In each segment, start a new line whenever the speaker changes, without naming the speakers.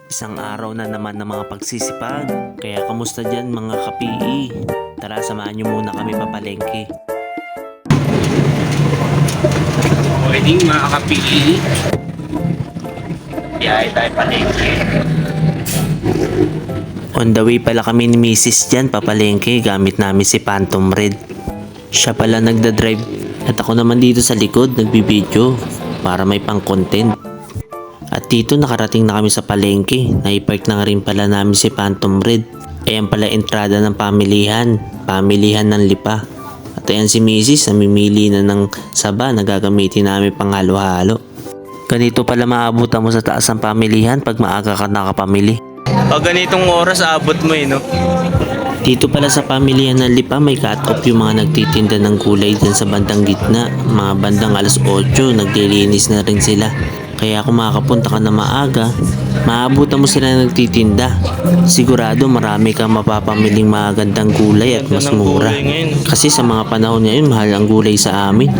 Isang araw na naman ng mga pagsisipag. Kaya kamusta dyan mga ka-PE? Tara, samahan nyo muna kami papalengke.
Morning mga ka-PE. Biyahe tayo palengke.
On the way pala kami ni Mrs. dyan papalengke gamit namin si Phantom Red. Siya pala nagda-drive at ako naman dito sa likod nagbibideo para may pang content. At dito nakarating na kami sa palengke. Naipark na nga rin pala namin si Phantom Red. Ayan pala entrada ng pamilihan ng Lipa. At ayan si Mrs. namimili na ng saba na gagamitin namin pang halo-halo. Ganito pala maabutan mo sa taas ng pamilihan pag maaga ka nakapamili.
Pag ganitong oras abot mo no?
Dito pala sa pamilihan ng Lipa may cut-off yung mga nagtitinda ng gulay dyan sa bandang gitna. Mga bandang alas 8 naglilinis na rin sila. Kaya kung makapunta ka na maaga, maabutan mo sila nagtitinda. Sigurado marami kang mapapamiling magandang gulay at mas mura. Kasi sa mga panahon ngayon mahal ang gulay sa amin.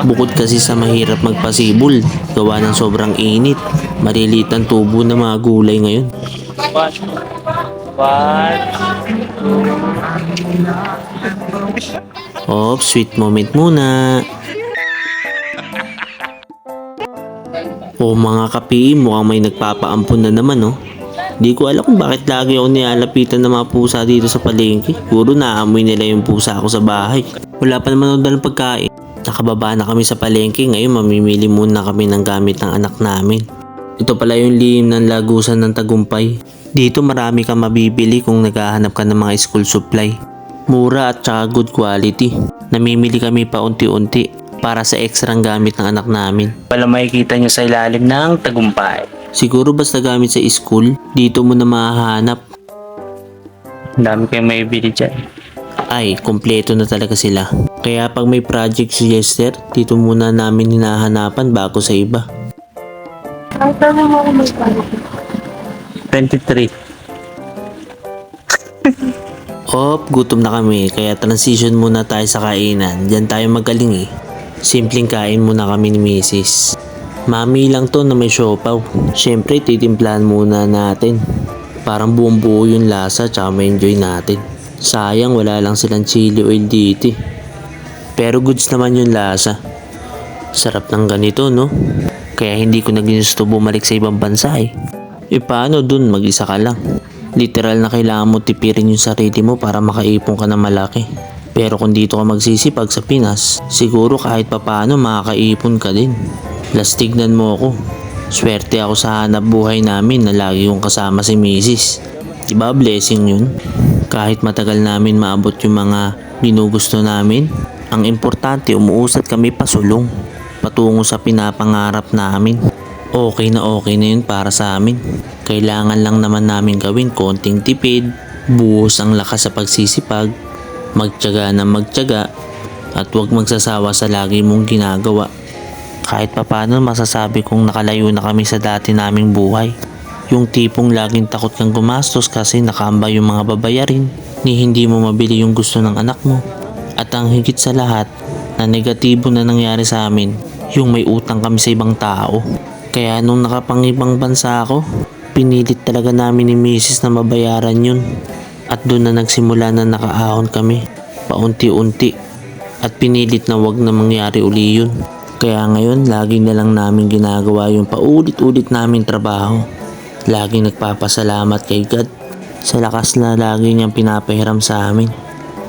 Bukod kasi sa mahirap magpasibol, gawa ng sobrang init. Maliliit ang tubo ng mga gulay ngayon. Sweet moment muna. Mga kapi, mukhang may nagpapaampon na naman Di ko alam kung bakit lagi ako nialapitan ng mga pusa dito sa palengke. Puro naamoy nila yung pusa ako sa bahay. Wala pa naman ako dalang pagkain. Nakababa na kami sa palengke, ngayon mamimili muna kami ng gamit ng anak namin. Ito pala yung lihim ng lagusan ng Tagumpay. Dito marami kang mabibili kung naghahanap ka ng mga school supply. Mura at saka good quality. Namimili kami pa unti-unti para sa ekstrang gamit ng anak namin.
Wala makikita nyo sa ilalim ng Tagumpay.
Siguro basta gamit sa school, dito mo na mahahanap.
Ang dami kayong may bili dyan.
Ay, kompleto na talaga sila. Kaya pag may project si Jester, dito muna namin hinahanapan bago sa iba.
Ang tanong mo kung may
23.
Gutom na kami, kaya transition muna tayo sa kainan. Diyan tayo magaling Simpleng kain muna kami ni Mrs. Mami lang to na may siopaw. Siyempre, titimplahan muna natin. Parang buong buo yung lasa, tsaka ma-enjoy natin. Sayang, wala lang silang chili oil dito. Pero goods naman yung lasa. Sarap ng ganito, no? Kaya hindi ko na ginusto bumalik sa ibang bansa paano dun, mag-isa ka lang? Literal na kailangan mo tipirin yung sarili mo para makaipon ka ng malaki. Pero kung dito ka magsisipag sa Pinas, siguro kahit papaano makakaipon ka din. Plus tignan mo ako. Swerte ako sa hanap buhay namin na lagi kong kasama si Mrs. Diba blessing yun? Kahit matagal namin maabot yung mga ginugusto namin, ang importante umuusad kami pasulong patungo sa pinapangarap namin. Okay na yun para sa amin. Kailangan lang naman namin gawin konting tipid, buhos ang lakas sa pagsisipag, magtiyaga na magtiyaga, at huwag magsasawa sa lagi mong ginagawa. Kahit papano masasabi kong nakalayo na kami sa dati naming buhay. Yung tipong laging takot kang gumastos kasi nakamba yung mga babayarin, ni hindi mo mabili yung gusto ng anak mo. At ang higit sa lahat na negatibo na nangyari sa amin, yung may utang kami sa ibang tao. Kaya nung nakapangibang bansa ako, pinilit talaga namin ni Mrs. na mabayaran yun. At doon na nagsimula na nakaahon kami, paunti-unti. At pinilit na wag na mangyari uli yun. Kaya ngayon, lagi na lang namin ginagawa yung paulit-ulit namin trabaho. Laging nagpapasalamat kay God sa lakas na lagi niyang pinapahiram sa amin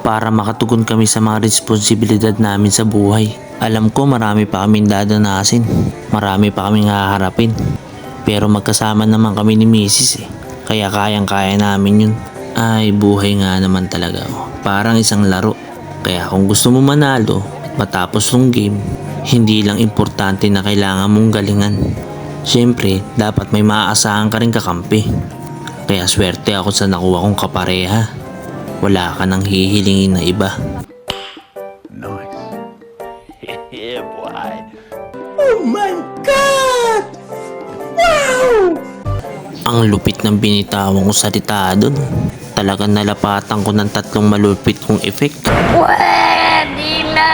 para makatugon kami sa mga responsibilidad namin sa buhay. Alam ko marami pa kaming dadanasin, marami pa kaming haharapin. Pero magkasama naman kami ni Mrs. Kaya kayang-kaya namin yun. Ay, buhay nga naman talaga. Parang isang laro. Kaya kung gusto mo manalo at matapos ng game, hindi lang importante na kailangan mong galingan. Siyempre, dapat may maaasahan ka rin kakampi. Kaya swerte ako sa nakuha kong kapareha. Wala ka nang hihilingin na iba.
Nice. Yeah, boy.
Oh my God! Wow! Ang lupit ng binitawan ko salita doon. Talagang nalapatan ko ng 3 malupit kong effect.
Pwede na!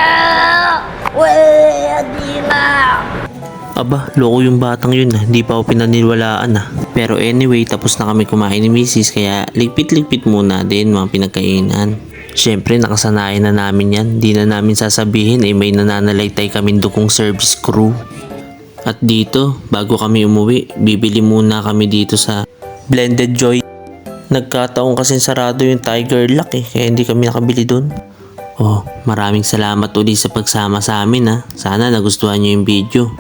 Pwede na!
Aba, loko yung batang yun ah. Hindi pa ako pinaniwalaan ah. Pero anyway, tapos na kami kumain ni Mrs. Kaya ligpit-ligpit muna din mga pinagkainan. Siyempre, nakasanayan na namin yan. Di na namin sasabihin may nananalaytay kaming dukong service crew. At dito, bago kami umuwi, bibili muna kami dito sa Blended Joy. Nagkataon kasi sarado yung Tiger Lock kaya hindi kami nakabili dun. Oh, maraming salamat ulit sa pagsama sa amin ha. Sana nagustuhan nyo yung video.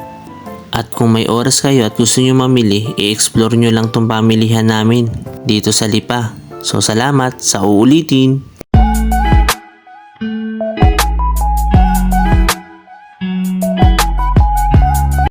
At kung may oras kayo at gusto nyo mamili, i-explore nyo lang tong pamilihan namin dito sa Lipa. So salamat sa uulitin.